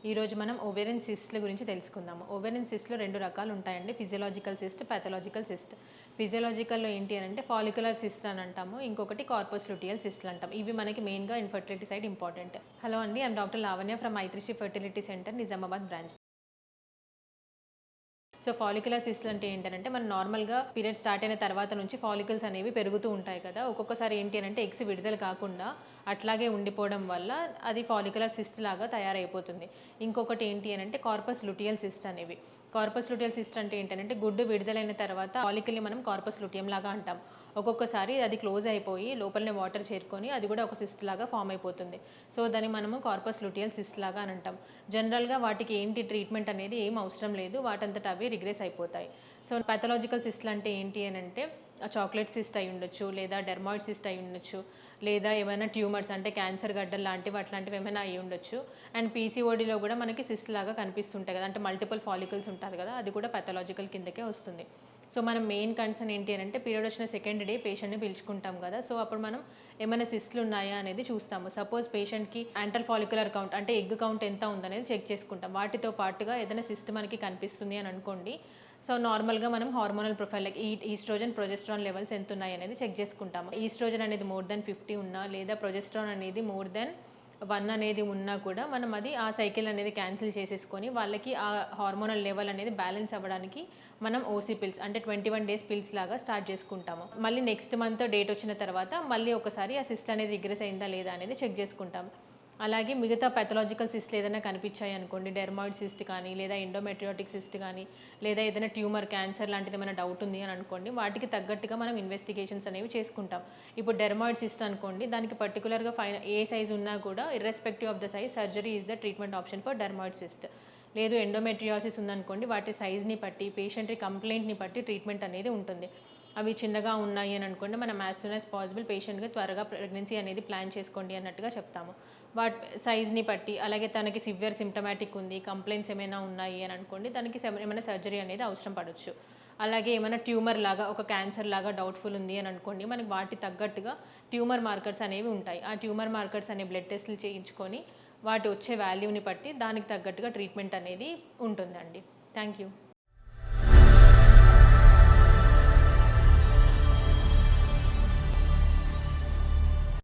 ఈరోజు మనం ఓవేరియన్ సిస్ట్ల గురించి తెలుసుకుందాము. ఓవేరియన్ సిస్ట్‌లో 2 రకాలు ఉంటాయండి. Physiological cyst, pathological cyst. ఫిజియోలాజికల్‌లో ఏంటి అనంటే ఫాలిక్యులర్ సిస్ట్ అని అంటాము. ఇంకొకటి కార్పస్ లూటియల్ సిస్ట్‌లు అంటాం. ఇవి మనకి మెయిన్‌గా ఇన్‌ఫర్టిలిటీ సైడ్ ఇంపార్టెంట్. హలో అండి. ఐయామ్ డాక్టర్ లావణ్య ఫ్రమ్ ఐ3సి fertility centre, Nizamabad branch. So follicular సిస్ట్‌లు అంటే ఏంటనంటే మనం నార్మల్‌గా పీరియడ్ స్టార్ట్ అయిన తర్వాత నుంచి ఫాలికల్స్ అనేవి పెరుగుతూ ఉంటాయి కదా! ఒక్కొక్కసారి ఏంటి అనంటే ఎగ్స్ విడుదల కాకుండా అట్లాగే ఉండిపోవడం వల్ల అది ఫాలిక్యులర్ సిస్ట్ లాగా తయారైపోతుంది. ఇంకొకటి ఏంటి అనంటే కార్పస్ లూటియల్ సిస్ట్ అనేవి. కార్పస్ లూటియల్ సిస్ట్ అంటే ఏంటనంటే గుడ్డు విడుదలైన తర్వాత ఫాలికల్‌ని మనం కార్పస్ లూటియం లాగా అంటాం. ఒక్కొక్కసారి అది క్లోజ్ అయిపోయి లోపలనే వాటర్ చేరుకొని అది కూడా ఒక సిస్ట్ లాగా ఫామ్ అయిపోతుంది. సో దాన్ని మనము కార్పస్ లూటియల్ సిస్ట్ లాగా అని అంటాం. జనరల్‌గా వాటికి ఏంటి ట్రీట్మెంట్ అనేది ఏం అవసరం లేదు. వాటంతట అవే రిగ్రెస్ అయిపోతాయి. సో పాథలాజికల్ సిస్ట్‌లు అంటే ఏంటి అనంటే చాక్లెట్ సిస్ట్ అయి ఉండొచ్చు, లేదా డెర్మాయిడ్ సిస్ట్ అయి ఉండొచ్చు, లేదా ఏమైనా ట్యూమర్స్ అంటే క్యాన్సర్ గడ్డలు లాంటివి అట్లాంటివి ఏమైనా అయి ఉండొచ్చు. అండ్ పీసీఓడీలో కూడా మనకి సిస్ట్ లాగా కనిపిస్తుంటాయి కదా! అంటే మల్టిపుల్ ఫాలికల్స్ ఉంటది కదా! అది కూడా పాథలాజికల్ కిందకే వస్తుంది. సో మనం మెయిన్ కన్సర్న్ ఏంటి అనంటే పీరియడ్ వచ్చిన సెకండ్ డే పేషెంట్‌ని పిలుచుకుంటాం కదా! సో అప్పుడు మనం ఏమైనా సిస్ట్‌లు ఉన్నాయా అనేది చూస్తాము. సపోజ్ పేషెంట్‌కి యాంటర్ ఫాలిక్యులర్ కౌంట్ అంటే ఎగ్ కౌంట్ ఎంత ఉందనేది చెక్ చేసుకుంటాం. వాటితో పాటుగా ఏదైనా సిస్ట్ మనకి కనిపిస్తుంది అని అనుకోండి. సో నార్మల్‌గా మనం hormonal profile like oestrogen, progesterone levels ఎంతున్నాయి అనేది చెక్ చేసుకుంటాము. ఈస్ట్రోజన్ అనేది మోర్ దెన్ 50 ఉన్నా, లేదా ప్రొజెస్ట్రాన్ అనేది మోర్ దెన్ 1 అనేది ఉన్నా కూడా మనం అది ఆ సైకిల్ అనేది క్యాన్సిల్ చేసేసుకొని వాళ్ళకి ఆ హార్మోనల్ లెవెల్ అనేది బ్యాలెన్స్ అవ్వడానికి మనం ఓసీ పిల్స్ అంటే 21 డేస్ పిల్స్ లాగా స్టార్ట్ చేసుకుంటాము. మళ్ళీ నెక్స్ట్ మంత్ డేట్ వచ్చిన తర్వాత మళ్ళీ ఒకసారి ఆ సిస్ట్ అనేది రిగ్రెస్ అయిందా లేదా అనేది చెక్ చేసుకుంటాం. అలాగే మిగతా పాథలాజికల్ సిస్ట్‌లు ఏదైనా కనిపించాయి అనుకోండి, డెర్మాయిడ్ సిస్ట్ కానీ, లేదా ఎండోమెట్రియోటిక్ సిస్ట్ కానీ, లేదా ఏదైనా ట్యూమర్, క్యాన్సర్ లాంటిది ఏమైనా డౌట్ ఉంది అని అనుకోండి, వాటికి తగ్గట్టుగా మనం ఇన్వెస్టిగేషన్స్ అనేవి చేసుకుంటాం. ఇప్పుడు డెర్మాయిడ్ సిస్ట్ అనుకోండి, దానికి పర్టిక్యులర్‌గా ఏ సైజ్ ఉన్నా కూడా irrespective of the size surgery is the treatment option for dermoid cyst. లేదు ఎండోమెట్రియోసిస్ ఉందనుకోండి, వాటి సైజ్‌ని బట్టి, పేషెంట్ కంప్లెయింట్‌ని బట్టి ట్రీట్మెంట్ అనేది ఉంటుంది. అవి చిన్నగా ఉన్నాయి అని అనుకోండి, మనం యాజ్ సూన్ యాజ్ పాసిబుల్ పేషెంట్‌గా త్వరగా ప్రెగ్నెన్సీ అనేది ప్లాన్ చేసుకోండి అన్నట్టుగా చెప్తాము. సైజ్‌ని బట్టి, అలాగే తనకి సివియర్ సింప్టమాటిక్ ఉంది, కంప్లెయింట్స్ ఏమైనా ఉన్నాయి అని అనుకోండి, దానికి ఏమైనా సర్జరీ అనేది అవసరం పడొచ్చు. అలాగే ఏమైనా ట్యూమర్ లాగా, ఒక క్యాన్సర్ లాగా డౌట్‌ఫుల్ ఉంది అని అనుకోండి, మనకి వాటి తగ్గట్టుగా ట్యూమర్ మార్కర్స్ అనేవి ఉంటాయి. ఆ ట్యూమర్ మార్కర్స్ అనే బ్లడ్ టెస్టులు చేయించుకొని, వాటి వచ్చే వాల్యూని బట్టి దానికి తగ్గట్టుగా ట్రీట్మెంట్ అనేది ఉంటుందండి. Thank you.